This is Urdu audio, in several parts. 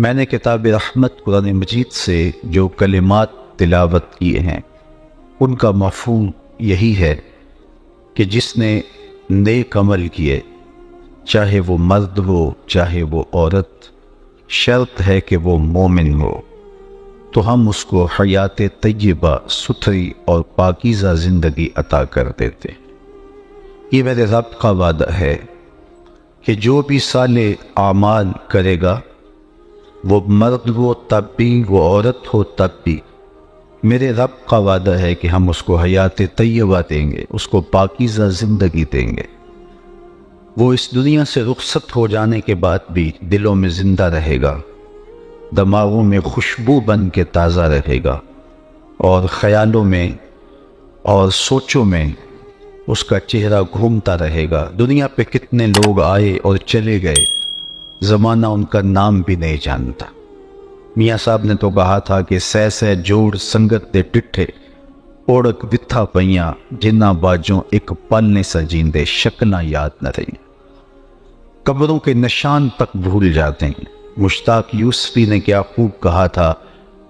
میں نے کتاب رحمت قرآن مجید سے جو کلمات تلاوت کیے ہیں ان کا مفہوم یہی ہے کہ جس نے نیک عمل کیے، چاہے وہ مرد ہو چاہے وہ عورت، شرط ہے کہ وہ مومن ہو، تو ہم اس کو حیات طیبہ، ستھری اور پاکیزہ زندگی عطا کر دیتے ہیں۔ یہ میرے رب کا وعدہ ہے کہ جو بھی صالح اعمال کرے گا، وہ مرد ہو تب بھی، وہ عورت ہو تب بھی، میرے رب کا وعدہ ہے کہ ہم اس کو حیات طیبہ دیں گے، اس کو پاکیزہ زندگی دیں گے۔ وہ اس دنیا سے رخصت ہو جانے کے بعد بھی دلوں میں زندہ رہے گا، دماغوں میں خوشبو بن کے تازہ رہے گا، اور خیالوں میں اور سوچوں میں اس کا چہرہ گھومتا رہے گا۔ دنیا پہ کتنے لوگ آئے اور چلے گئے، زمانہ ان کا نام بھی نہیں جانتا۔ میاں صاحب نے تو کہا تھا کہ سہ سہ جوڑ سنگت دے ڈٹھے، اوڑک وتھا پئیاں جنہ باجوں ایک پل نے سجیندے، شکلاں یاد نہ رہی۔ قبروں کے نشان تک بھول جاتے ہیں۔ مشتاق یوسفی نے کیا خوب کہا تھا،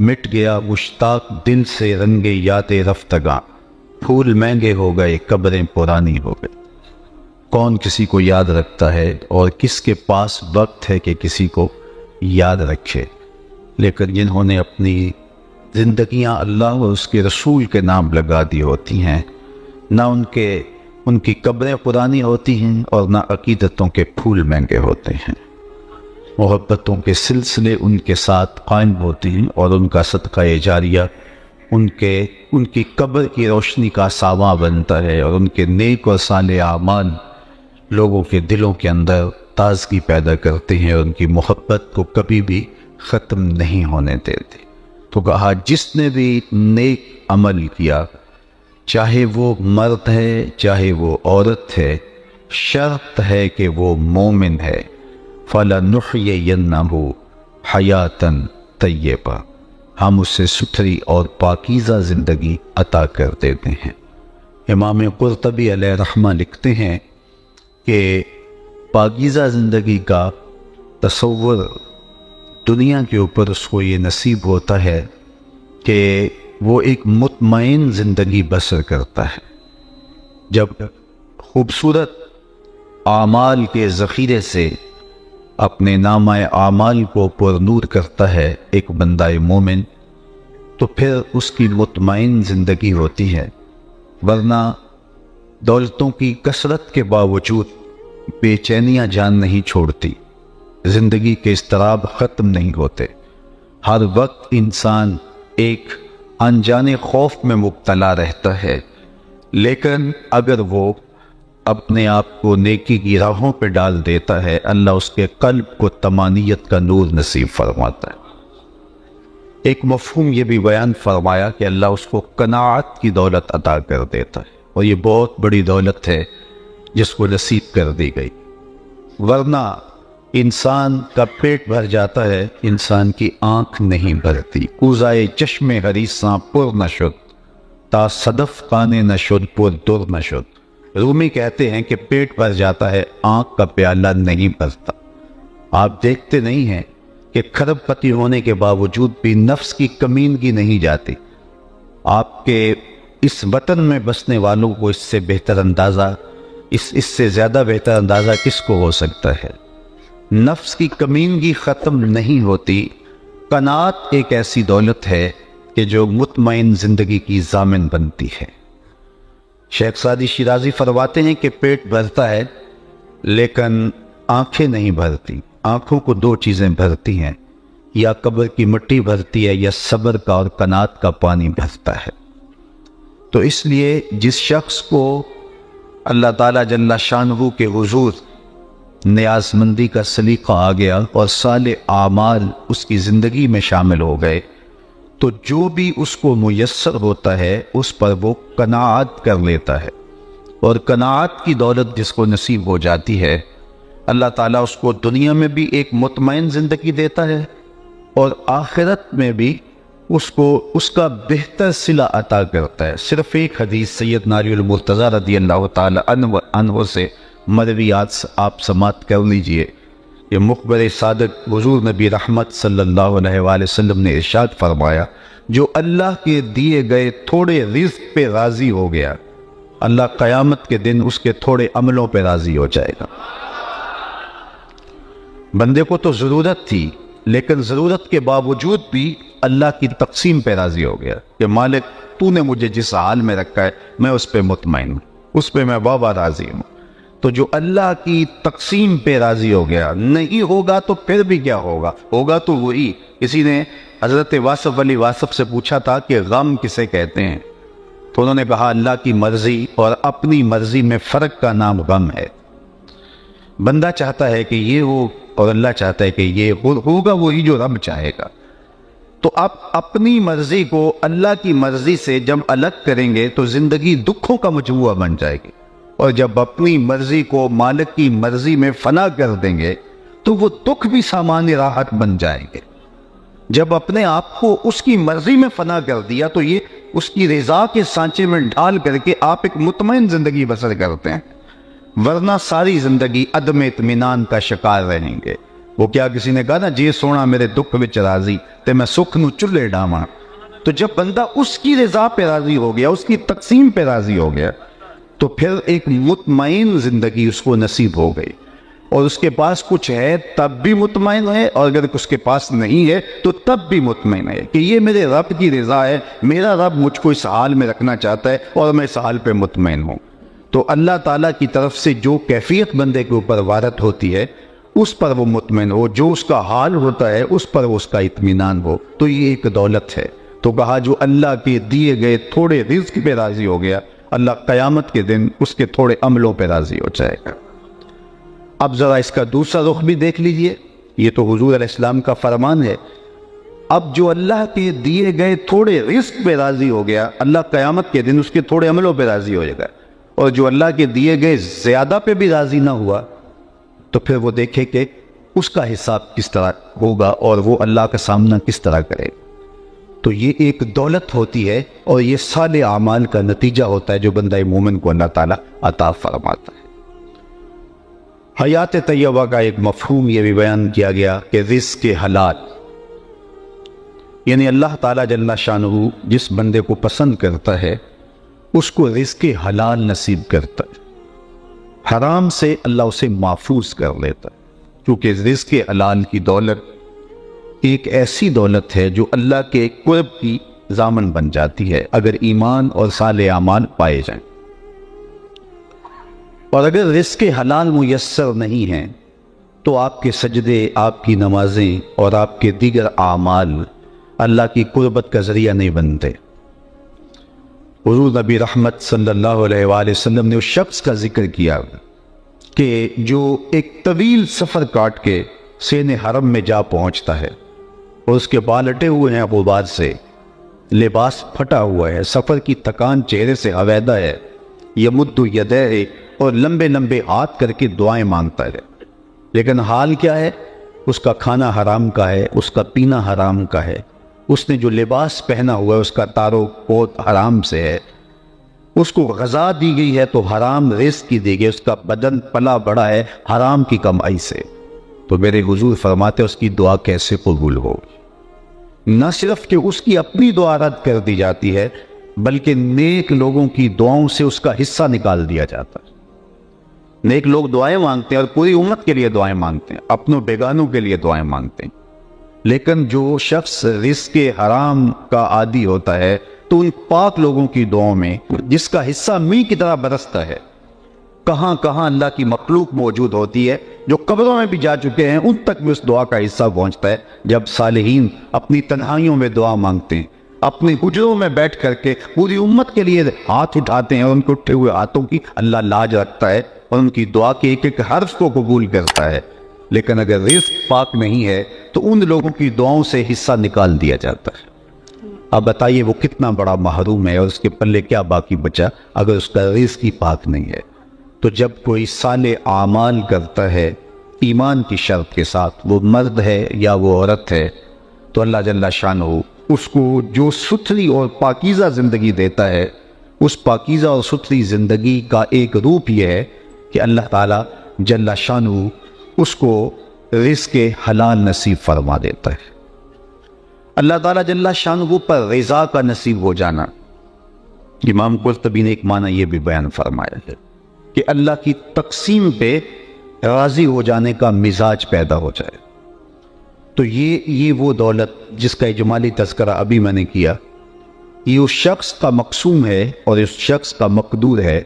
مٹ گیا مشتاق دل سے رنگ یاد رفتگاں، پھول مہنگے ہو گئے قبریں پرانی ہو گئی۔ کون کسی کو یاد رکھتا ہے، اور کس کے پاس وقت ہے کہ کسی کو یاد رکھے؟ لیکن جنہوں نے اپنی زندگیاں اللہ اور اس کے رسول کے نام لگا دی ہوتی ہیں، نہ ان کی قبریں پرانی ہوتی ہیں اور نہ عقیدتوں کے پھول مہنگے ہوتے ہیں۔ محبتوں کے سلسلے ان کے ساتھ قائم ہوتے ہیں، اور ان کا صدقہ جاریہ ان کی قبر کی روشنی کا ساواں بنتا ہے، اور ان کے نیک اور صالح اعمال لوگوں کے دلوں کے اندر تازگی پیدا کرتے ہیں، اور ان کی محبت کو کبھی بھی ختم نہیں ہونے دیتے۔ تو کہا جس نے بھی نیک عمل کیا، چاہے وہ مرد ہے چاہے وہ عورت ہے، شرط ہے کہ وہ مومن ہے، فَلَنُحْيِيَنَّهُ حَيَاتًا طَيِّبَةً، ہم اسے ستھری اور پاکیزہ زندگی عطا کر دیتے ہیں۔ امام قرطبی علیہ رحمہ لکھتے ہیں کہ پاکیزہ زندگی کا تصور دنیا کے اوپر اس کو یہ نصیب ہوتا ہے کہ وہ ایک مطمئن زندگی بسر کرتا ہے۔ جب خوبصورت اعمال کے ذخیرے سے اپنے نامہ اعمال کو پر نور کرتا ہے ایک بندہ مومن، تو پھر اس کی مطمئن زندگی ہوتی ہے، ورنہ دولتوں کی کثرت کے باوجود بے چینیاں جان نہیں چھوڑتی، زندگی کے اضطراب ختم نہیں ہوتے، ہر وقت انسان ایک انجانے خوف میں مبتلا رہتا ہے۔ لیکن اگر وہ اپنے آپ کو نیکی کی راہوں پہ ڈال دیتا ہے، اللہ اس کے قلب کو طمانینت کا نور نصیب فرماتا ہے۔ ایک مفہوم یہ بھی بیان فرمایا کہ اللہ اس کو قناعت کی دولت عطا کر دیتا ہے، اور یہ بہت بڑی دولت ہے جس کو نصیب کر دی گئی، ورنہ انسان کا پیٹ بھر جاتا ہے، انسان کی آنکھ نہیں بھرتی۔ کوزائے چشم حریصاں پر نہ شد، تا صدف خانے نہ شد پر در نہ شد۔ رومی کہتے ہیں کہ پیٹ بھر جاتا ہے، آنکھ کا پیالہ نہیں بھرتا۔ آپ دیکھتے نہیں ہیں کہ کھرب پتی ہونے کے باوجود بھی نفس کی کمینگی نہیں جاتی۔ آپ کے اس وطن میں بسنے والوں کو اس سے بہتر اندازہ، اس سے زیادہ بہتر اندازہ کس کو ہو سکتا ہے؟ نفس کی کمینگی ختم نہیں ہوتی۔ قناعت ایک ایسی دولت ہے کہ جو مطمئن زندگی کی ضامن بنتی ہے۔ شیخ سعدی شیرازی فرماتے ہیں کہ پیٹ بھرتا ہے لیکن آنکھیں نہیں بھرتی۔ آنکھوں کو دو چیزیں بھرتی ہیں، یا قبر کی مٹی بھرتی ہے، یا صبر کا اور قناعت کا پانی بھرتا ہے۔ تو اس لیے جس شخص کو اللہ تعالیٰ جل شانہ کے حضور نیاز مندی کا سلیقہ آ گیا اور صالح اعمال اس کی زندگی میں شامل ہو گئے، تو جو بھی اس کو میسر ہوتا ہے اس پر وہ قناعت کر لیتا ہے، اور قناعت کی دولت جس کو نصیب ہو جاتی ہے، اللہ تعالیٰ اس کو دنیا میں بھی ایک مطمئن زندگی دیتا ہے، اور آخرت میں بھی اس کا بہتر صلہ عطا کرتا ہے۔ صرف ایک حدیث سیدنا علی المرتضیٰ رضی اللہ تعالی عنہ سے مرویات آپ سماعت کر لیجئے یہ مخبر صادق حضور نبی رحمت صلی اللہ علیہ وآلہ وسلم نے ارشاد فرمایا، جو اللہ کے دیے گئے تھوڑے رزق پہ راضی ہو گیا، اللہ قیامت کے دن اس کے تھوڑے عملوں پہ راضی ہو جائے گا۔ بندے کو تو ضرورت تھی، لیکن ضرورت کے باوجود بھی اللہ کی تقسیم پہ راضی ہو گیا کہ مالک تو نے مجھے جس حال میں رکھا ہے میں اس پہ مطمئن ہوں، اس پہ میں بابا راضی ہوں۔ تو جو اللہ کی تقسیم پہ راضی ہو گیا، نہیں ہوگا تو پھر بھی کیا ہوگا؟ ہوگا تو وہی۔ کسی نے حضرت واصف علی واصف سے پوچھا تھا کہ غم کسے کہتے ہیں، تو انہوں نے کہا اللہ کی مرضی اور اپنی مرضی میں فرق کا نام غم ہے۔ بندہ چاہتا ہے کہ یہ ہو اور اللہ چاہتا ہے کہ یہ ہوگا وہی جو رب چاہے گا۔ تو آپ اپنی مرضی کو اللہ کی مرضی سے جب الگ کریں گے تو زندگی دکھوں کا مجموعہ بن جائے گی، اور جب اپنی مرضی کو مالک کی مرضی میں فنا کر دیں گے تو وہ دکھ بھی سامان راحت بن جائیں گے۔ جب اپنے آپ کو اس کی مرضی میں فنا کر دیا تو یہ اس کی رضا کے سانچے میں ڈھال کر کے آپ ایک مطمئن زندگی بسر کرتے ہیں، ورنہ ساری زندگی عدم اطمینان کا شکار رہیں گے۔ وہ کیا کسی نے کہا نا، جی سونا میرے دکھ وچ راضی تے میں سکھ نو چلے ڈاواں۔ تو جب بندہ اس کی رضا پہ راضی ہو گیا، اس کی تقسیم پہ راضی ہو گیا، تو پھر ایک مطمئن زندگی اس کو نصیب ہو گئی، اور اس کے پاس کچھ ہے تب بھی مطمئن ہے، اور اگر اس کے پاس نہیں ہے تو تب بھی مطمئن ہے کہ یہ میرے رب کی رضا ہے، میرا رب مجھ کو اس حال میں رکھنا چاہتا ہے اور میں اس حال پہ مطمئن ہوں۔ تو اللہ تعالیٰ کی طرف سے جو کیفیت بندے کے اوپر وارد ہوتی ہے اس پر وہ مطمئن ہو، جو اس کا حال ہوتا ہے اس پر اس کا اطمینان ہو، تو یہ ایک دولت ہے۔ تو کہا جو اللہ کے دیے گئے تھوڑے رزق پہ راضی ہو گیا، اللہ قیامت کے دن اس کے تھوڑے عملوں پہ راضی ہو جائے گا۔ اب ذرا اس کا دوسرا رخ بھی دیکھ لیجئے، یہ تو حضور علیہ السلام کا فرمان ہے۔ اب جو اللہ کے دیے گئے تھوڑے رزق پہ راضی ہو گیا، اللہ قیامت کے دن اس کے تھوڑے عملوں پہ راضی ہو جائے گا، اور جو اللہ کے دیے گئے زیادہ پہ بھی راضی نہ ہوا تو پھر وہ دیکھے کہ اس کا حساب کس طرح ہوگا اور وہ اللہ کا سامنا کس طرح کرے گا۔ تو یہ ایک دولت ہوتی ہے، اور یہ صالح اعمال کا نتیجہ ہوتا ہے جو بندہ مومن کو اللہ تعالیٰ عطا فرماتا ہے۔ حیات طیبہ کا ایک مفہوم یہ بھی بیان کیا گیا کہ رزق حلال، یعنی اللہ تعالیٰ جل شانہ جس بندے کو پسند کرتا ہے اس کو رزق حلال نصیب کرتا ہے، حرام سے اللہ اسے محفوظ کر لیتا ہے، کیونکہ رزق حلال کی دولت ایک ایسی دولت ہے جو اللہ کے قرب کی ضامن بن جاتی ہے اگر ایمان اور صالح اعمال پائے جائیں۔ اور اگر رزق حلال میسر نہیں ہیں تو آپ کے سجدے، آپ کی نمازیں اور آپ کے دیگر اعمال اللہ کی قربت کا ذریعہ نہیں بنتے۔ حضور نبی رحمت صلی اللہ علیہ وآلہ وسلم نے اس شخص کا ذکر کیا کہ جو ایک طویل سفر کاٹ کے سین حرم میں جا پہنچتا ہے اور اس کے بال اٹے ہوئے ہیں غبار سے، لباس پھٹا ہوا ہے، سفر کی تکان چہرے سے علیحدہ ہے، یمد یدیہ اور لمبے لمبے ہاتھ کر کے دعائیں مانگتا ہے، لیکن حال کیا ہے؟ اس کا کھانا حرام کا ہے، اس کا پینا حرام کا ہے، اس نے جو لباس پہنا ہوا ہے اس کا تارو کوت حرام سے ہے، اس کو غذا دی گئی ہے تو حرام رزق کی دی گئی، اس کا بدن پلا بڑا ہے حرام کی کمائی سے، تو میرے حضور فرماتے اس کی دعا کیسے قبول ہو؟ نہ صرف کہ اس کی اپنی دعا رد کر دی جاتی ہے بلکہ نیک لوگوں کی دعاؤں سے اس کا حصہ نکال دیا جاتا ہے۔ نیک لوگ دعائیں مانگتے ہیں اور پوری امت کے لیے دعائیں مانگتے ہیں، اپنوں بیگانوں کے لیے دعائیں مانگتے ہیں، لیکن جو شخص رزق حرام کا عادی ہوتا ہے تو ان پاک لوگوں کی دعاؤں میں جس کا حصہ می کی طرح برستا ہے، کہاں کہاں اللہ کی مخلوق موجود ہوتی ہے جو قبروں میں بھی جا چکے ہیں، ان تک بھی اس دعا کا حصہ پہنچتا ہے۔ جب صالحین اپنی تنہائیوں میں دعا مانگتے ہیں، اپنی حجروں میں بیٹھ کر کے پوری امت کے لیے ہاتھ اٹھاتے ہیں، اور ان کے اٹھے ہوئے ہاتھوں کی اللہ لاج رکھتا ہے اور ان کی دعا کے ایک ایک حرف کو قبول کرتا ہے۔ لیکن اگر رزق پاک نہیں ہے تو ان لوگوں کی دعاؤں سے حصہ نکال دیا جاتا ہے۔ اب بتائیے وہ کتنا بڑا محروم ہے، اور اس کے پلے کیا باقی بچا اگر اس کا رزق ہی پاک نہیں ہے۔ تو جب کوئی صالح اعمال کرتا ہے ایمان کی شرط کے ساتھ، وہ مرد ہے یا وہ عورت ہے، تو اللہ جل شانہ اس کو جو ستھری اور پاکیزہ زندگی دیتا ہے، اس پاکیزہ اور ستھری زندگی کا ایک روپ یہ ہے کہ اللہ تعالیٰ جل شانہ اس کو رزق حلال نصیب فرما دیتا ہے۔ اللہ تعالیٰ جل شانہ پر رضا کا نصیب ہو جانا، امام قرطبی نے ایک معنی یہ بھی بیان فرمایا ہے کہ اللہ کی تقسیم پہ راضی ہو جانے کا مزاج پیدا ہو جائے۔ تو یہ وہ دولت جس کا اجمالی تذکرہ ابھی میں نے کیا، یہ اس شخص کا مقسوم ہے اور اس شخص کا مقدور ہے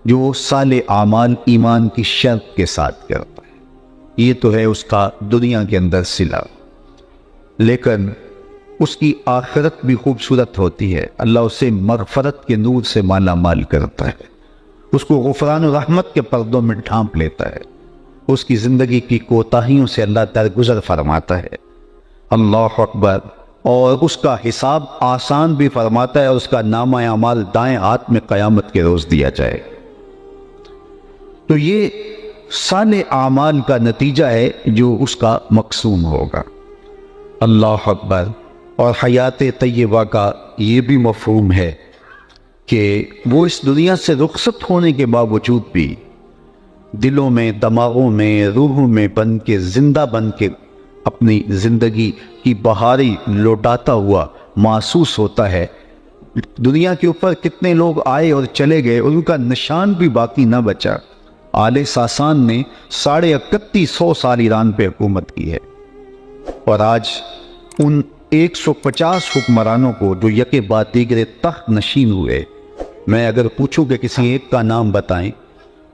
جو صالح اعمال ایمان کی شرط کے ساتھ کرتا ہے۔ یہ تو ہے اس کا دنیا کے اندر صلہ، لیکن اس کی آخرت بھی خوبصورت ہوتی ہے۔ اللہ اسے مغفرت کے نور سے مالا مال کرتا ہے، اس کو غفران و رحمت کے پردوں میں ڈھانپ لیتا ہے، اس کی زندگی کی کوتاہیوں سے اللہ درگزر فرماتا ہے، اللہ اکبر، اور اس کا حساب آسان بھی فرماتا ہے، اور اس کا نامہ اعمال دائیں ہاتھ میں قیامت کے روز دیا جائے۔ تو یہ صالح اعمال کا نتیجہ ہے جو اس کا مقسوم ہوگا، اللہ اکبر۔ اور حیات طیبہ کا یہ بھی مفہوم ہے کہ وہ اس دنیا سے رخصت ہونے کے باوجود بھی دلوں میں، دماغوں میں، روحوں میں بن کے، زندہ بن کے اپنی زندگی کی بہاری لوٹاتا ہوا محسوس ہوتا ہے۔ دنیا کے اوپر کتنے لوگ آئے اور چلے گئے، ان کا نشان بھی باقی نہ بچا۔ آل ساسان نے 3150 سال ایران پہ حکومت کی ہے، اور آج ان 150 حکمرانوں کو جو یکے بعد دیگرے تخت نشین ہوئے، میں اگر پوچھوں کہ کسی ایک کا نام بتائیں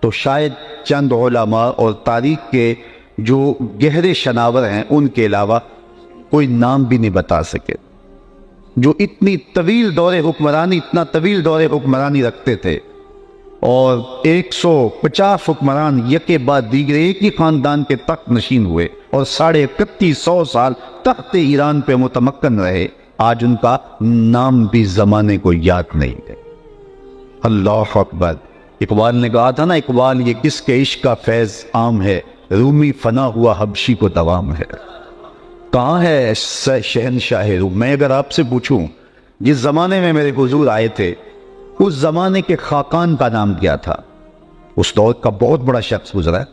تو شاید چند علماء اور تاریخ کے جو گہرے شناور ہیں ان کے علاوہ کوئی نام بھی نہیں بتا سکے، جو اتنا طویل دور حکمرانی رکھتے تھے، اور 150 حکمران یکے بعد دیگرے ایک ہی خاندان کے تخت نشین ہوئے اور 3150 سال تخت ایران پہ متمکن رہے، آج ان کا نام بھی زمانے کو یاد نہیں ہے، اللہ اکبر۔ اقبال نے کہا تھا نا، اقبال یہ کس کے عشق کا فیض عام ہے، رومی فنا ہوا حبشی کو دوام ہے۔ کہاں ہے شہنشاہ روم؟ میں اگر آپ سے پوچھوں جس زمانے میں میرے حضور آئے تھے اس زمانے کے خاقان کا نام کیا تھا؟ اس دور کا بہت بڑا شخص گزرا ہے،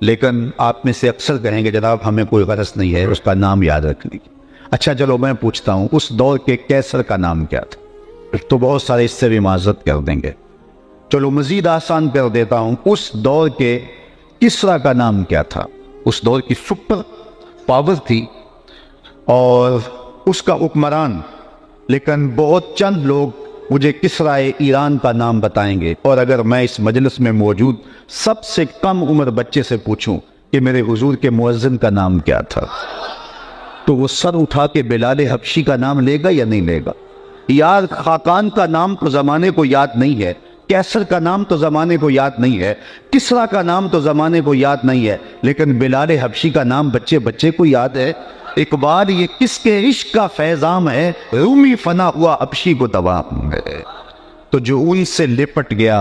لیکن آپ میں سے اکثر کہیں گے جناب ہمیں کوئی غرض نہیں ہے اس کا نام یاد رکھنے کی۔ اچھا چلو میں پوچھتا ہوں، اس دور کے قیصر کا نام کیا تھا؟ تو بہت سارے اس سے بھی معذرت کر دیں گے، چلو مزید آسان کر دیتا ہوں، اس دور کے کسرا کا نام کیا تھا؟ اس دور کی سپر پاور تھی اور اس کا حکمران، لیکن بہت چند لوگ مجھے کسرائے ایران کا نام بتائیں گے، اور اگر میں اس مجلس میں موجود سب سے کم عمر بچے سے پوچھوں کہ میرے حضور کے مؤذن کا نام کیا تھا، تو وہ سر اٹھا کے بلال حبشی کا نام لے گا یا نہیں لے گا؟ یار خاقان کا نام تو زمانے کو یاد نہیں ہے، قیصر کا نام تو زمانے کو یاد نہیں ہے، کسرا کا نام تو زمانے کو یاد نہیں ہے، لیکن بلال حبشی کا نام بچے بچے کو یاد ہے۔ اقبال یہ کس کے عشق کا فیضام ہے، رومی فنا ہوا حبشی کو دوام ہے۔ تو جو ان سے لپٹ گیا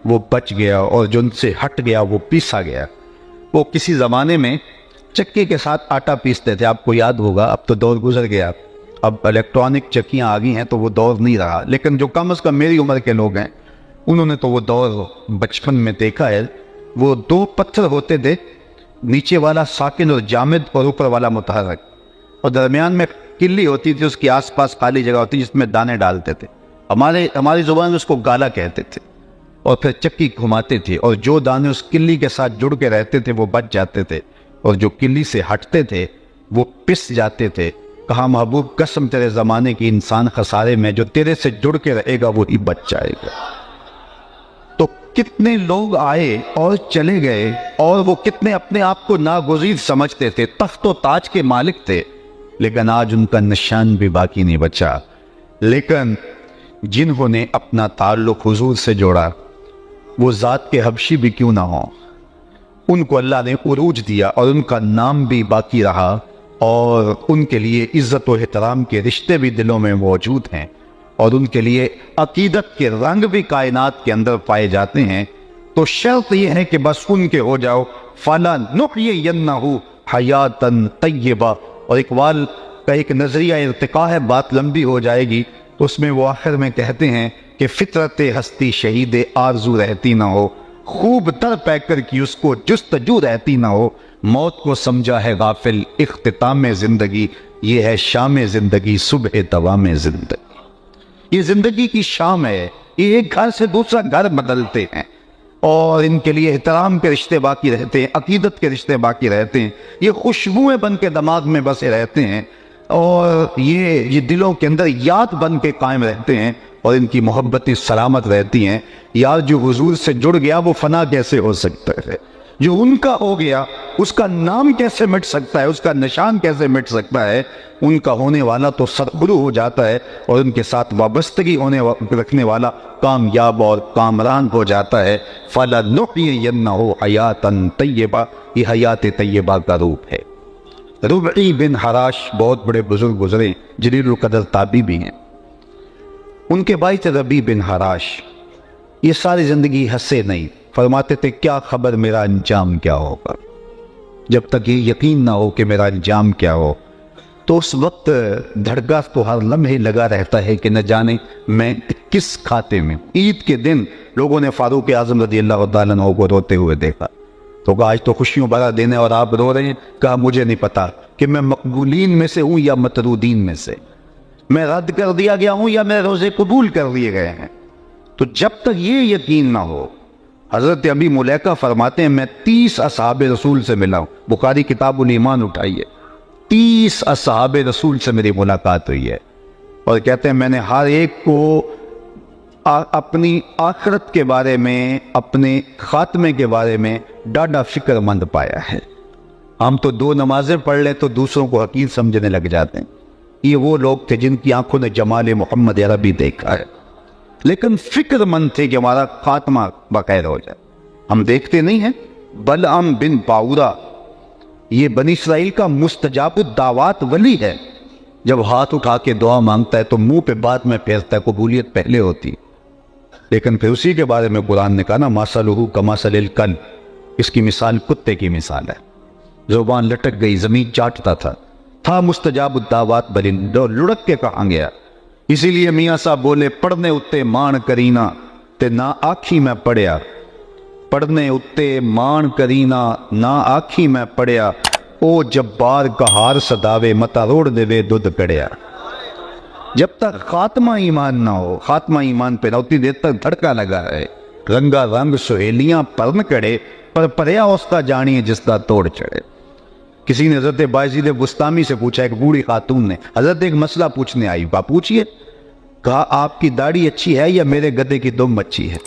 وہ بچ گیا، اور جو ان سے ہٹ گیا وہ پیسا گیا۔ وہ کسی زمانے میں چکی کے ساتھ آٹا پیستے تھے، آپ کو یاد ہوگا، اب تو دور گزر گیا، اب الیکٹرانک چکیاں آ گئی ہیں تو وہ دور نہیں رہا، لیکن جو کم از کم میری عمر کے لوگ ہیں انہوں نے تو وہ دور بچپن میں دیکھا ہے۔ وہ 2 پتھر ہوتے تھے، نیچے والا ساکن اور جامد اور اوپر والا متحرک، اور درمیان میں کلی ہوتی تھی، اس کے آس پاس خالی جگہ ہوتی جس میں دانے ڈالتے تھے، ہماری زبان میں اس کو گالا کہتے تھے، اور پھر چکی گھماتے تھے، اور جو دانے اس کلی کے ساتھ جڑ کے رہتے تھے وہ بچ جاتے تھے، اور جو کلی سے ہٹتے تھے وہ پس جاتے تھے۔ کہا محبوب قسم تیرے زمانے کی انسان خسارے میں، جو تیرے سے جڑ کے رہے گا وہی بچ جائے گا۔ تو کتنے لوگ آئے اور چلے گئے، اور وہ کتنے اپنے آپ کو ناگزیر سمجھتے تھے، تخت و تاج کے مالک تھے، لیکن آج ان کا نشان بھی باقی نہیں بچا۔ لیکن جنہوں نے اپنا تعلق حضور سے جوڑا، وہ ذات کے حبشی بھی کیوں نہ ہوں، ان کو اللہ نے عروج دیا، اور ان کا نام بھی باقی رہا، اور ان کے لیے عزت و احترام کے رشتے بھی دلوں میں موجود ہیں، اور ان کے لیے عقیدت کے رنگ بھی کائنات کے اندر پائے جاتے ہیں۔ تو شرط یہ ہے کہ بس ان کے ہو جاؤ، فَلَنُحْيِيَنَّهُ حَيَاتً طَيِّبَةً۔ اور اقبال کا ایک نظریہ ارتقاء ہے، بات لمبی ہو جائے گی، تو اس میں وہ آخر میں کہتے ہیں کہ فطرت ہستی شہید آرزو رہتی نہ ہو، خوب در پے کر کی اس کو جستجو رہتی نہ ہو، موت کو سمجھا ہے غافل اختتام زندگی، یہ ہے شام زندگی صبح دوام زندگی۔ یہ زندگی کی شام ہے، یہ ایک گھر سے دوسرا گھر بدلتے ہیں اور ان کے لیے احترام کے رشتے باقی رہتے ہیں، عقیدت کے رشتے باقی رہتے ہیں، یہ خوشبوئیں بن کے دماغ میں بسے رہتے ہیں اور یہ دلوں کے اندر یاد بن کے قائم رہتے ہیں اور ان کی محبتیں سلامت رہتی ہیں۔ یار جو حضور سے جڑ گیا وہ فنا کیسے ہو سکتا ہے؟ جو ان کا ہو گیا اس کا نام کیسے مٹ سکتا ہے؟ اس کا نشان کیسے مٹ سکتا ہے؟ ان کا ہونے والا تو سرخرو ہو جاتا ہے اور ان کے ساتھ وابستگی رکھنے والا کامیاب اور کامران ہو جاتا ہے۔ فَلَنُحْيِيَنَّهُ حَيَاةً طَيِّبَةً، یہ حیات طیبہ کا روپ ہے۔ ربعی بن حراش بہت بڑے بزرگ گزرے، جلیل القدر تابعی بھی ہیں۔ ان کے بھائی تھے ربیع بن حراش، یہ ساری زندگی ہنسے نہیں، فرماتے تھے کیا خبر میرا انجام کیا ہوگا، جب تک یہ یقین نہ ہو کہ میرا انجام کیا ہو تو اس وقت دھڑکا تو ہر لمحے لگا رہتا ہے کہ نہ جانے میں کس کھاتے میں۔ عید کے دن لوگوں نے فاروق اعظم رضی اللہ تعالیٰ عنہ کو روتے ہوئے دیکھا تو کہا آج تو خوشیوں بھرا دن ہے اور آپ رو رہے ہیں۔ کہا مجھے نہیں پتا کہ میں مقبولین میں سے ہوں یا مطرودین میں سے، میں رد کر دیا گیا ہوں یا میرے روزے قبول کر دیے گئے ہیں۔ تو جب تک یہ یقین نہ ہو، حضرت ابی ملیکہ فرماتے ہیں میں 30 اصحاب رسول سے ملا ہوں، بخاری کتاب الایمان اٹھائیے، 30 اصحاب رسول سے میری ملاقات ہوئی ہے اور کہتے ہیں میں نے ہر ایک کو اپنی آخرت کے بارے میں، اپنے خاتمے کے بارے میں ڈاڈا فکر مند پایا ہے۔ ہم تو 2 نمازیں پڑھ لیں تو دوسروں کو حقیر سمجھنے لگ جاتے ہیں، یہ وہ لوگ تھے جن کی آنکھوں نے جمال محمد عربی دیکھا ہے، لیکن فکر مند تھے کہ ہمارا خاتمہ بخیر ہو جائے۔ ہم دیکھتے نہیں ہیں بلعام بن باورا، یہ بنی اسرائیل کا مستجاب الدعوات ولی ہے، جب ہاتھ اٹھا کے دعا مانگتا ہے تو منہ پہ بعد میں پھیرتا ہے، قبولیت پہلے ہوتی ہے۔ لیکن پھر اسی کے بارے میں قرآن نے کہا نا مَثَلُهُ كَمَثَلِ الْكَلْبِ، اس کی مثال کتے کی مثال ہے، زبان لٹک گئی، زمین چاٹتا تھا مستجاب الدعوات بلند، لڑک کے کہاں گیا۔ اسی لیے میاں صاحب بولے پڑھنے اتے مان کرینا تے نہ آکھی میں پڑھیا، پڑھنے اتے مان کرینا نہ آکھی میں پڑھیا، او جبار کہار صداوے متا روڑ دے وے دودھ کڑیا۔ جب تک خاتمہ ایمان نہ ہو، خاتمہ ایمان پہ نہ اتنی دیر تک دھڑکا لگا ہے، رنگا رنگ سہیلیاں پرن کڑے پر پریا اس کا جانی جس کا توڑ چڑھے۔ کسی نے حضرت بایزید بسطامی سے پوچھا، ایک بوڑھی خاتون نے، حضرت ایک مسئلہ پوچھنے آئی، کہا پوچھئے، کہا آپ کی داڑھی اچھی ہے یا میرے گدے کی دم اچھی ہے؟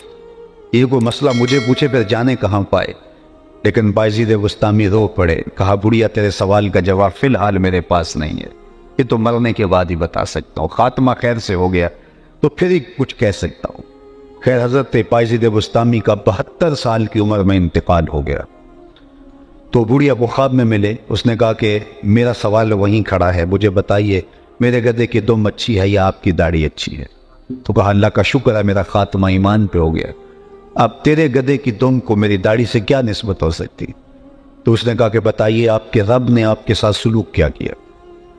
یہ کوئی مسئلہ مجھے پوچھے پھر جانے کہاں پائے۔ لیکن بایزید بسطامی رو پڑے، کہا بڑھیا تیرے سوال کا جواب فی الحال میرے پاس نہیں ہے، یہ تو مرنے کے بعد ہی بتا سکتا ہوں، خاتمہ خیر سے ہو گیا تو پھر ہی کچھ کہہ سکتا ہوں۔ خیر حضرت بایزید بسطامی کا 72 سال کی عمر میں انتقال ہو گیا تو بڑھیا کو خواب میں ملے، اس نے کہا کہ میرا سوال وہیں کھڑا ہے، مجھے بتائیے میرے گدے کی دم اچھی ہے یا آپ کی داڑھی اچھی ہے؟ تو کہا اللہ کا شکر ہے میرا خاتمہ ایمان پہ ہو گیا، اب تیرے گدے کی دم کو میری داڑھی سے کیا نسبت ہو سکتی؟ تو اس نے کہا کہ بتائیے آپ کے رب نے آپ کے ساتھ سلوک کیا کیا؟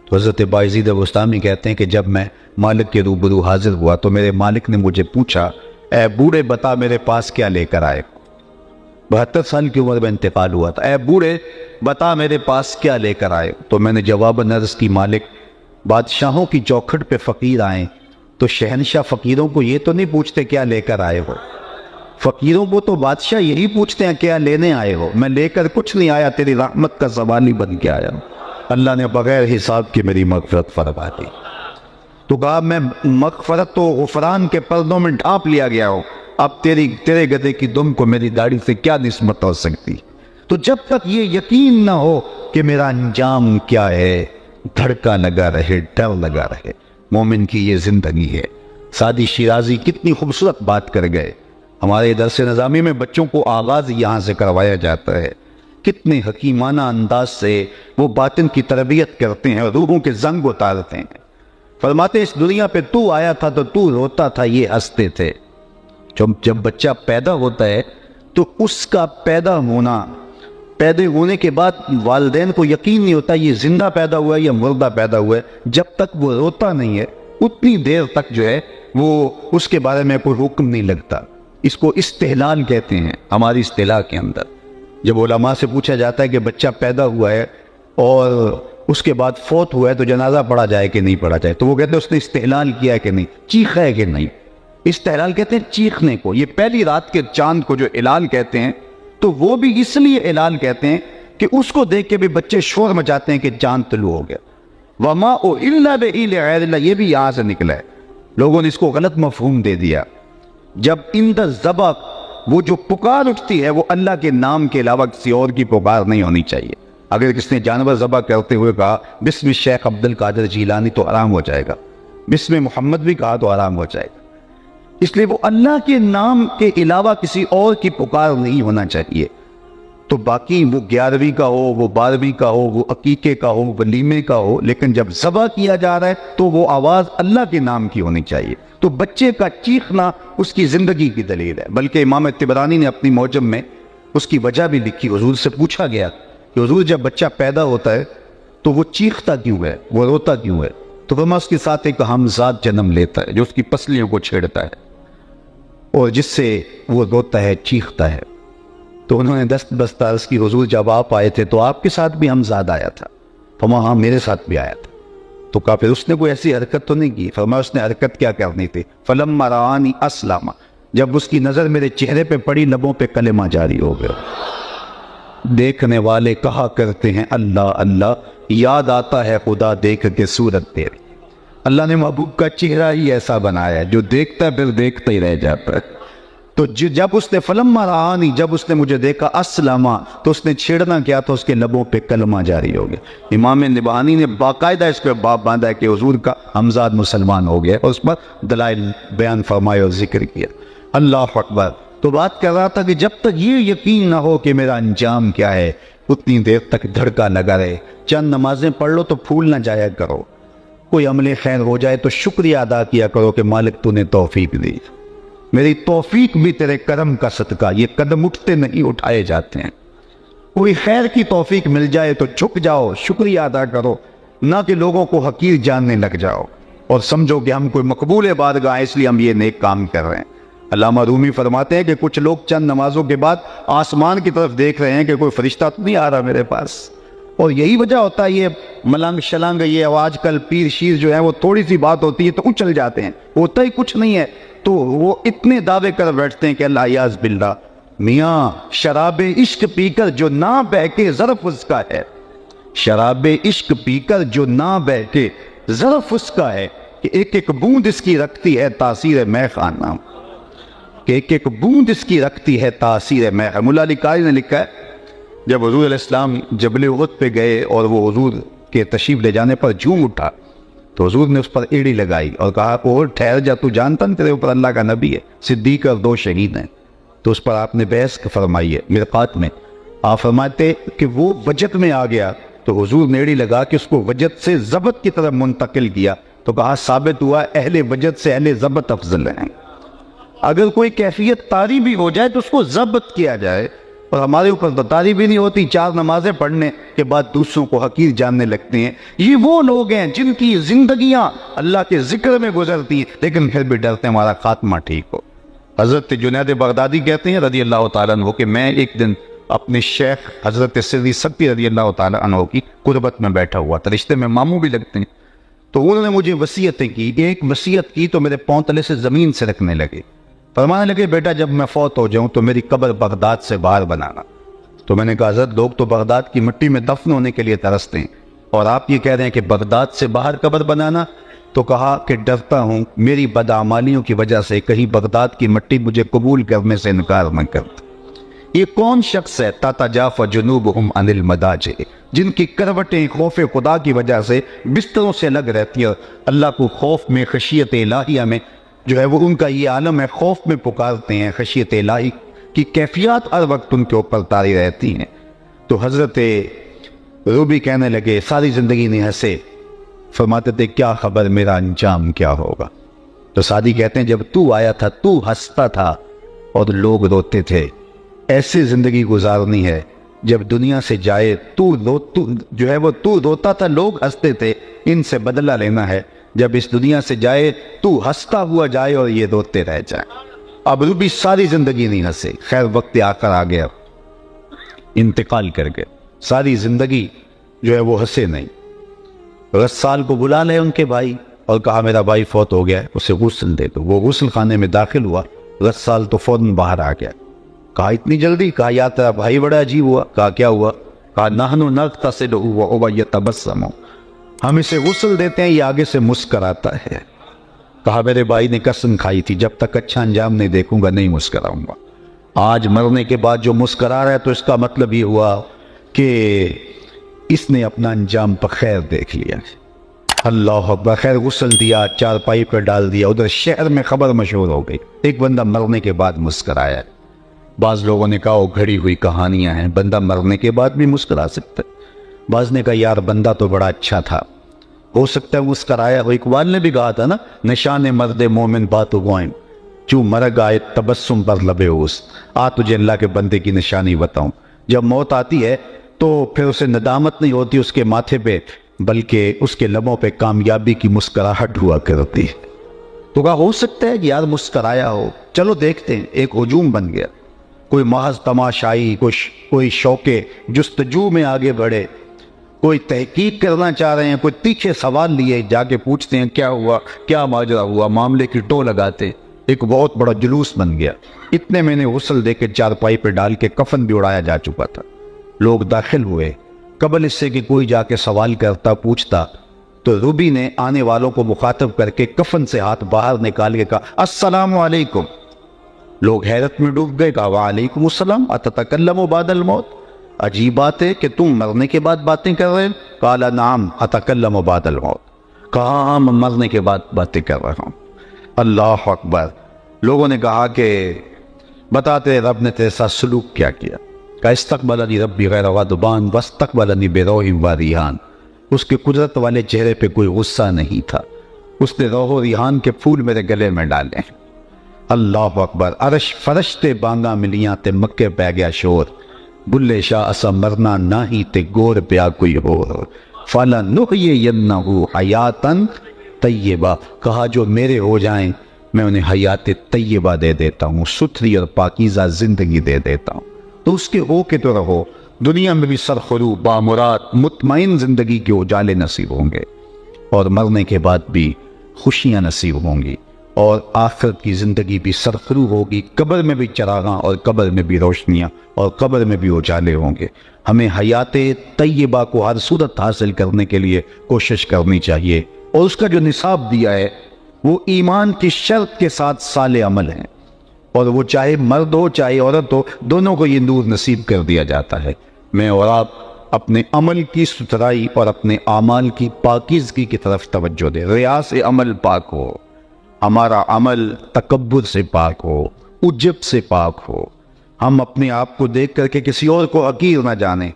تو حضرت بایزید بسطامی کہتے ہیں کہ جب میں مالک کے روبرو حاضر ہوا تو میرے مالک نے مجھے پوچھا اے بوڑھے بتا میرے پاس کیا لے کر آئے؟ 72 سال کی عمر میں انتقال ہوا تھا، اے بوڑھے بتا میرے پاس کیا لے کر آئے؟ تو میں نے جواباً عرض کی مالک بادشاہوں کی چوکھٹ پہ فقیر آئیں تو شہنشاہ فقیروں کو یہ تو نہیں پوچھتے کیا لے کر آئے ہو، فقیروں کو تو بادشاہ یہی پوچھتے ہیں کیا لینے آئے ہو، میں لے کر کچھ نہیں آیا، تیری رحمت کا سوالی بن کے آیا ہوں۔ اللہ نے بغیر حساب کی میری مغفرت فرما دی۔ تو کہا میں مغفرت تو غفران کے پردوں میں ڈھانپ لیا گیا ہوں، اب تیرے گدے کی دم کو میری داڑھی سے کیا نسبت ہو سکتی؟ تو جب تک یہ یقین نہ ہو کہ میرا انجام کیا ہے، دھڑکا لگا رہے، ڈر لگا رہے۔ مومن کی یہ زندگی ہے۔ سعدی شیرازی کتنی خوبصورت بات کر گئے، ہمارے درس نظامی میں بچوں کو آغاز یہاں سے کروایا جاتا ہے، کتنے حکیمانہ انداز سے وہ باطن کی تربیت کرتے ہیں اور روحوں کے زنگ اتارتے ہیں۔ فرماتے اس دنیا پہ تو آیا تھا تو تو روتا تھا، یہ ہنستے تھے۔ جب بچہ پیدا ہوتا ہے تو اس کا پیدا ہونے کے بعد والدین کو یقین نہیں ہوتا یہ زندہ پیدا ہوا ہے یا مردہ پیدا ہوا ہے، جب تک وہ روتا نہیں ہے اتنی دیر تک جو ہے وہ اس کے بارے میں کوئی حکم نہیں لگتا۔ اس کو استحلال کہتے ہیں ہماری اصطلاح کے اندر۔ جب علماء سے پوچھا جاتا ہے کہ بچہ پیدا ہوا ہے اور اس کے بعد فوت ہوا ہے تو جنازہ پڑھا جائے کہ نہیں پڑھا جائے، تو وہ کہتے ہیں اس نے استحلال کیا ہے کہ نہیں، چیخا ہے کہ نہیں۔ استحلال کہتے ہیں چیخنے کو، یہ پہلی رات کے چاند کو جو ہلال کہتے ہیں تو وہ بھی اس لیے ہلال کہتے ہیں کہ اس کو دیکھ کے بھی بچے شور مچاتے ہیں کہ چاند طلوع ہو گیا۔ وما الا بغیر اللہ، یہ بھی یہاں سے نکلا ہے، لوگوں نے اس کو غلط مفہوم دے دیا۔ جب عند الذبح وہ جو پکار اٹھتی ہے وہ اللہ کے نام کے علاوہ کسی اور کی پکار نہیں ہونی چاہیے۔ اگر کسی نے جانور ذبح کرتے ہوئے کہا بسم شیخ عبد القادر جیلانی تو حرام ہو جائے گا، بسم محمد بھی کہا تو حرام ہو جائے گا۔ اس لیے وہ اللہ کے نام کے علاوہ کسی اور کی پکار نہیں ہونا چاہیے۔ تو باقی وہ 11ویں کا ہو، وہ 12ویں کا ہو، وہ عقیقے کا ہو، ولیمے کا ہو، لیکن جب ذبح کیا جا رہا ہے تو وہ آواز اللہ کے نام کی ہونی چاہیے۔ تو بچے کا چیخنا اس کی زندگی کی دلیل ہے۔ بلکہ امام طبرانی نے اپنی معجم میں اس کی وجہ بھی لکھی۔ حضور سے پوچھا گیا کہ حضور جب بچہ پیدا ہوتا ہے تو وہ چیختا کیوں ہے، وہ روتا کیوں ہے؟ تو فرمایا اس کے ساتھ ایک ہمزاد جنم لیتا ہے جو اس کی پسلیوں کو چھیڑتا ہے اور جس سے وہ روتا ہے، چیختا ہے۔ تو انہوں نے دست بستہ عرض کی حضور جب آپ آئے تھے تو آپ کے ساتھ بھی ہمزاد آیا تھا؟ فرمایا ہاں میرے ساتھ بھی آیا تھا۔ تو کہا پھر اس نے کوئی ایسی حرکت تو نہیں کی؟ فرمایا اس نے حرکت کیا کرنی تھی؟ فلما رآنی اسلم، جب اس کی نظر میرے چہرے پہ پڑی لبوں پہ کلمہ جاری ہو گیا۔ دیکھنے والے کہا کرتے ہیں اللہ اللہ، یاد آتا ہے خدا دیکھ کے صورت تیری۔ اللہ نے محبوب کا چہرہ ہی ایسا بنایا ہے جو دیکھتا ہے پھر دیکھتا ہی رہ جاتا ہے۔ تو جب اس نے فلما رآنی، جب اس نے مجھے دیکھا، اسلم، تو اس نے چھیڑنا کیا تو اس کے لبوں پہ کلمہ جاری ہو گیا۔ امام نبہانی نے باقاعدہ اس پہ باب باندھا ہے کہ حضور کا ہمزاد مسلمان ہو گیا اور اس پر دلائل بیان فرمائے اور ذکر کیا۔ اللہ اکبر۔ تو بات کر رہا تھا کہ جب تک یہ یقین نہ ہو کہ میرا انجام کیا ہے اتنی دیر تک دھڑکا لگا رہے۔ چند نمازیں پڑھ لو تو پھول نہ جایا کرو، کوئی عمل خیر ہو جائے تو شکریہ ادا کیا کرو کہ مالک تو نے توفیق دی، میری توفیق بھی تیرے کرم کا صدقہ، یہ قدم اٹھتے نہیں اٹھائے جاتے ہیں۔ کوئی خیر کی توفیق مل جائے تو جھک جاؤ، شکریہ ادا کرو، نہ کہ لوگوں کو حقیر جاننے لگ جاؤ اور سمجھو کہ ہم کوئی مقبول بارگاہ اس لیے ہم یہ نیک کام کر رہے ہیں۔ علامہ رومی فرماتے ہیں کہ کچھ لوگ چند نمازوں کے بعد آسمان کی طرف دیکھ رہے ہیں کہ کوئی فرشتہ تو نہیں آ رہا میرے پاس، اور یہی وجہ ہوتا ہے یہ ملنگ شلنگ، یہ آج کل پیر شیر جو ہے وہ تھوڑی سی بات ہوتی ہے تو اچل جاتے ہیں، ہوتا ہی کچھ نہیں ہے تو وہ اتنے دعوے کر بیٹھتے ہیں کہ اللہ یاز باللہ۔ میاں شراب عشق پی کر جو نہ بہکے ظرف اس کا ہے، شراب عشق پی کر جو نہ بہکے ظرف اس کا ہے، کہ ایک ایک بوند اس کی رکھتی ہے تاثیر میں خانہ، کہ ایک ایک بوند اس کی رکھتی ہے تاثیر میں۔ مولا علی قاری نے لکھا ہے جب حضور علیہ السلام جبل احد پہ گئے اور وہ حضور کے تشریف لے جانے پر جھوم اٹھا تو حضور نے اس پر ایڑی لگائی اور کہا اور ٹھہر جا، تو جانتا نہیں تیرے اوپر اللہ کا نبی ہے، صدیق اور 2 شہید ہیں۔ تو اس پر آپ نے بحث فرمائی ہے مرقات میں، آپ فرماتے کہ وہ وجد میں آ گیا تو حضور نے ایڑی لگا کہ اس کو وجد سے ضبط کی طرف منتقل کیا، تو کہا ثابت ہوا اہل وجد سے اہل ضبط افضل ہیں۔ اگر کوئی کیفیت طاری بھی ہو جائے تو اس کو ضبط کیا جائے، اور ہمارے اوپر تو طاری بھی نہیں ہوتی، 4 نمازیں پڑھنے کے بعد دوسروں کو حقیر جاننے لگتے ہیں۔ یہ وہ لوگ ہیں جن کی زندگیاں اللہ کے ذکر میں گزرتی ہیں لیکن پھر بھی ڈرتے ہیں ہمارا خاتمہ ٹھیک ہو۔ حضرت جنید بغدادی کہتے ہیں رضی اللہ تعالیٰ عنہ کہ میں ایک دن اپنے شیخ حضرت سری سکتی رضی اللہ تعالیٰ عنہ کی قربت میں بیٹھا ہوا تھا، رشتے میں ماموں بھی لگتے ہیں، تو انہوں نے مجھے وصیتیں کی، ایک وصیت کی تو میرے پاؤں تلے سے زمین سے رکھنے لگے، فرمانے لگے بیٹا جب میں فوت ہو جاؤں تو میری قبر بغداد سے باہر بنانا۔ تو میں نے کہا حضرت لوگ تو بغداد کی مٹی میں دفن ہونے کے لیے ترستے ہیں اور آپ یہ کہہ رہے ہیں کہ بغداد سے باہر قبر بنانا؟ تو کہا کہ ڈرتا ہوں میری بدعمالیوں کی وجہ سے کہیں بغداد کی مٹی مجھے قبول کرنے سے انکار نہ کرتا۔ یہ کون شخص ہے تتجافی جنوبہم عن المضاجع، جن کی کروٹیں خوف خدا کی وجہ سے بستروں سے الگ رہتی ہیں، اللہ کو خوف میں، خشیت الہیہ میں جو ہے وہ ان کا یہ عالم ہے، خوف میں پکارتے ہیں، خشیت الہی کی کیفیات ہر وقت ان کے اوپر طاری رہتی ہیں۔ تو حضرت روبی کہنے لگے ساری زندگی نہیں ہنسے، فرماتے تھے کیا خبر میرا انجام کیا ہوگا؟ تو سعدی کہتے ہیں جب تو آیا تھا تو ہنستا تھا اور لوگ روتے تھے، ایسی زندگی گزارنی ہے جب دنیا سے جائے تو روتا تھا لوگ ہنستے تھے، ان سے بدلہ لینا ہے، جب اس دنیا سے جائے تو ہنستا ہوا جائے اور یہ روتے رہ جائے۔ اب روبی ساری زندگی نہیں ہنسے، خیر وقت آ کر آ گیا، انتقال کر گئے، ساری زندگی جو ہے وہ ہنسے نہیں۔ غسال کو بلا لے ان کے بھائی اور کہا میرا بھائی فوت ہو گیا ہے، اسے غسل دے دو۔ وہ غسل خانے میں داخل ہوا، غسال تو فوراً باہر آ گیا۔ کہا اتنی جلدی؟ کہا یا تیرا بھائی بڑا عجیب ہوا۔ کہا کیا ہوا؟ کہا نحن نغتسل وهو يتبسم، ہم اسے غسل دیتے ہیں یہ آگے سے مسکراتا ہے۔ کہا میرے بھائی نے قسم کھائی تھی جب تک اچھا انجام نہیں دیکھوں گا نہیں مسکراؤں گا، آج مرنے کے بعد جو مسکرا رہا ہے تو اس کا مطلب یہ ہوا کہ اس نے اپنا انجام پر خیر دیکھ لیا۔ اللہ اکبر، خیر غسل دیا، چارپائی پر ڈال دیا، ادھر شہر میں خبر مشہور ہو گئی ایک بندہ مرنے کے بعد مسکرایا۔ بعض لوگوں نے کہا وہ گھڑی ہوئی کہانیاں ہیں، بندہ مرنے کے بعد بھی مسکرا سکتا ہے۔ بعض نے کہا یار بندہ تو بڑا اچھا تھا، ہو سکتا ہے مسکرایا ہو۔ اقبال نے بھی کہا تھا نا، نشان مرد مومن بات گوائم چوں مرگ آئے تبسم پر لبے اوس، آ تجھے اللہ کے بندے کی نشانی بتاؤں۔ جب موت آتی ہے تو پھر اسے ندامت نہیں ہوتی اس کے ماتھے پہ، بلکہ اس کے لبوں پہ کامیابی کی مسکراہٹ ہوا کرتی ہے۔ تو کہا ہو سکتا ہے کہ یار مسکرایا ہو، چلو دیکھتے ہیں۔ ایک ہجوم بن گیا، کوئی محض تماشائی، کوئی شوق جستجو میں آگے بڑھے، کوئی تحقیق کرنا چاہ رہے ہیں، کوئی تیکھے سوال لیے جا کے پوچھتے ہیں کیا ہوا، کیا ماجرا ہوا، معاملے کی ٹو لگاتے۔ ایک بہت بڑا جلوس بن گیا۔ اتنے میں نے غسل دے کے چارپائی پہ ڈال کے کفن بھی اڑایا جا چکا تھا۔ لوگ داخل ہوئے، قبل اس سے کہ کوئی جا کے سوال کرتا پوچھتا تو روبی نے آنے والوں کو مخاطب کر کے کفن سے ہاتھ باہر نکال کے کہا السلام علیکم۔ لوگ حیرت میں ڈوب گئے، کہا وعلیکم السلام اتتکلم بعد الموت، عجیب بات ہے کہ تم مرنے کے بعد باتیں کر رہے ہیں۔ قال نعم اتکلم بعد الموت، کہا ہاں میں مرنے کے بعد باتیں کر رہا ہوں۔ اللہ اکبر۔ لوگوں نے کہا کہ بتاتے رب نے تیرے ساتھ سلوک کیا کیا؟ کہا استقبلنی ربی غیر غضبان واستقبلنی بروح و ریحان، اس کے قدرت والے چہرے پہ کوئی غصہ نہیں تھا، اس نے روح و ریحان کے پھول میرے گلے میں ڈالے۔ اللہ اکبر۔ عرش فرشتے بانگا ملیاں تے مکے پہ گیا شور، بلے شاہ اسا مرنا نہ ہی تے گور پیا کوئی ہور، فَلَنُحْيِيَنَّهُ حَيَاتًا طیبہ، کہا جو میرے ہو جائیں میں انہیں حیات طیبہ دے دیتا ہوں، ستھری اور پاکیزہ زندگی دے دیتا ہوں۔ تو اس کے ہو کے تو رہو، دنیا میں بھی سرخرو بامراد مطمئن زندگی کے اجالے نصیب ہوں گے، اور مرنے کے بعد بھی خوشیاں نصیب ہوں گی، اور آخرت کی زندگی بھی سرخرو ہوگی، قبر میں بھی چراغاں اور قبر میں بھی روشنیاں اور قبر میں بھی اجالے ہوں گے۔ ہمیں حیات طیبہ کو ہر صورت حاصل کرنے کے لیے کوشش کرنی چاہیے، اور اس کا جو نصاب دیا ہے وہ ایمان کی شرط کے ساتھ صالح عمل ہیں، اور وہ چاہے مرد ہو چاہے عورت ہو، دونوں کو یہ نور نصیب کر دیا جاتا ہے۔ میں اور آپ اپنے عمل کی ستھرائی اور اپنے اعمال کی پاکیزگی کی طرف توجہ دیں، ریا سے عمل پاک ہو، ہمارا عمل تکبر سے پاک ہو، عجب سے پاک ہو، ہم اپنے آپ کو دیکھ کر کے کسی اور کو حقیر نہ جانیں،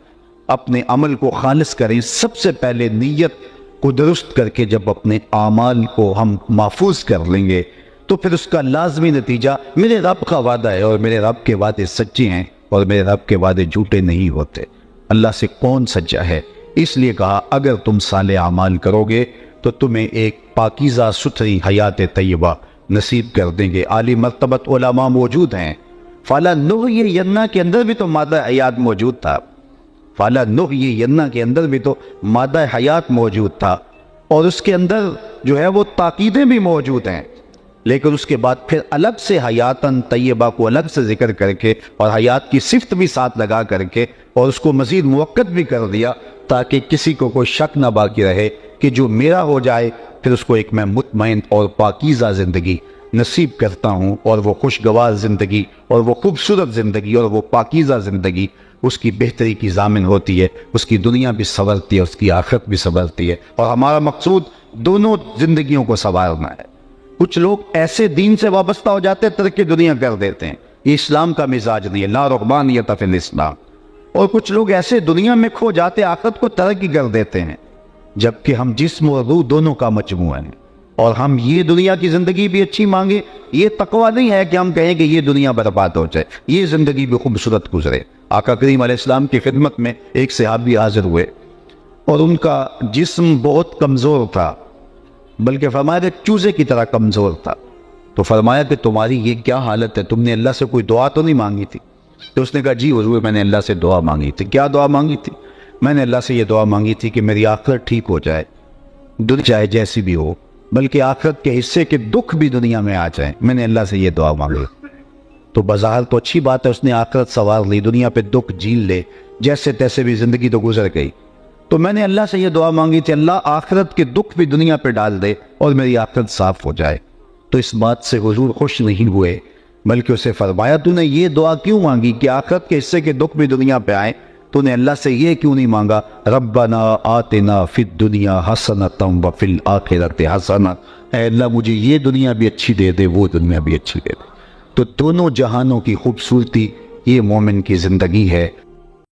اپنے عمل کو خالص کریں۔ سب سے پہلے نیت کو درست کر کے جب اپنے اعمال کو ہم محفوظ کر لیں گے تو پھر اس کا لازمی نتیجہ میرے رب کا وعدہ ہے، اور میرے رب کے وعدے سچے ہیں اور میرے رب کے وعدے جھوٹے نہیں ہوتے۔ اللہ سے کون سچا ہے؟ اس لیے کہا اگر تم صالح اعمال کرو گے تو تمہیں ایک پاکیزہ ستھری حیات طیبہ نصیب کر دیں گے۔ عالی مرتبت علماء موجود ہیں۔ فَلَنُحْيِيَنَّهُ کے اندر بھی تو مادہ حیات موجود تھا، فَلَنُحْيِيَنَّهُ کے اندر بھی تو مادہ حیات موجود تھا، اور اس کے اندر جو ہے وہ تاکیدیں بھی موجود ہیں، لیکن اس کے بعد پھر الگ سے حیاتاً طیبہ کو الگ سے ذکر کر کے اور حیات کی صفت بھی ساتھ لگا کر کے اور اس کو مزید موقت بھی کر دیا تاکہ کسی کو کوئی شک نہ باقی رہے کہ جو میرا ہو جائے پھر اس کو ایک میں مطمئن اور پاکیزہ زندگی نصیب کرتا ہوں، اور وہ خوشگوار زندگی اور وہ خوبصورت زندگی اور وہ پاکیزہ زندگی اس کی بہتری کی ضامن ہوتی ہے، اس کی دنیا بھی سنورتی ہے، اس کی آخرت بھی سنورتی ہے، اور ہمارا مقصود دونوں زندگیوں کو سنوارنا ہے۔ کچھ لوگ ایسے دین سے وابستہ ہو جاتے ہیں ترک دنیا کر دیتے ہیں، یہ اسلام کا مزاج نہیں ہے، لا رغبانیت فی الاسلام۔ اور کچھ لوگ ایسے دنیا میں کھو جاتے آخرت کو ترک کر دیتے ہیں، جبکہ ہم جسم اور روح دونوں کا مجموعہ ہیں، اور ہم یہ دنیا کی زندگی بھی اچھی مانگے۔ یہ تقویٰ نہیں ہے کہ ہم کہیں کہ یہ دنیا برباد ہو جائے، یہ زندگی بھی خوبصورت گزرے۔ آقا کریم علیہ السلام کی خدمت میں ایک صحابی حاضر ہوئے اور ان کا جسم بہت کمزور تھا، بلکہ فرمایا ایک چوزے کی طرح کمزور تھا۔ تو فرمایا کہ تمہاری یہ کیا حالت ہے، تم نے اللہ سے کوئی دعا تو نہیں مانگی تھی؟ تو اس نے کہا جی حضور میں نے اللہ سے دعا مانگی تھی۔ کیا دعا مانگی تھی؟ میں نے اللہ سے یہ دعا مانگی تھی کہ میری آخرت ٹھیک ہو جائے، دنیا چاہے جیسی بھی ہو، بلکہ آخرت کے حصے کے دکھ بھی دنیا میں آ جائیں، میں نے اللہ سے یہ دعا مانگی۔ تو بظاہر تو اچھی بات ہے، اس نے آخرت سوار لی، دنیا پہ دکھ جھیل لے، جیسے تیسے بھی زندگی تو گزر گئی۔ تو میں نے اللہ سے یہ دعا مانگی تھی اللہ آخرت کے دکھ بھی دنیا پہ ڈال دے اور میری آخرت صاف ہو جائے۔ تو اس بات سے حضور خوش نہیں ہوئے، بلکہ اسے فرمایا تو نے یہ دعا کیوں مانگی کہ آخرت کے حصے کے دکھ بھی دنیا پہ آئیں؟ تو نے اللہ سے یہ کیوں نہیں مانگا ربنا آتنا فی الدنیا حسنۃ وفی الآخرۃ حسنہ، اے اللہ مجھے یہ دنیا بھی اچھی دے دے، وہ دنیا بھی اچھی دے دے۔ تو دونوں جہانوں کی خوبصورتی یہ مومن کی زندگی ہے۔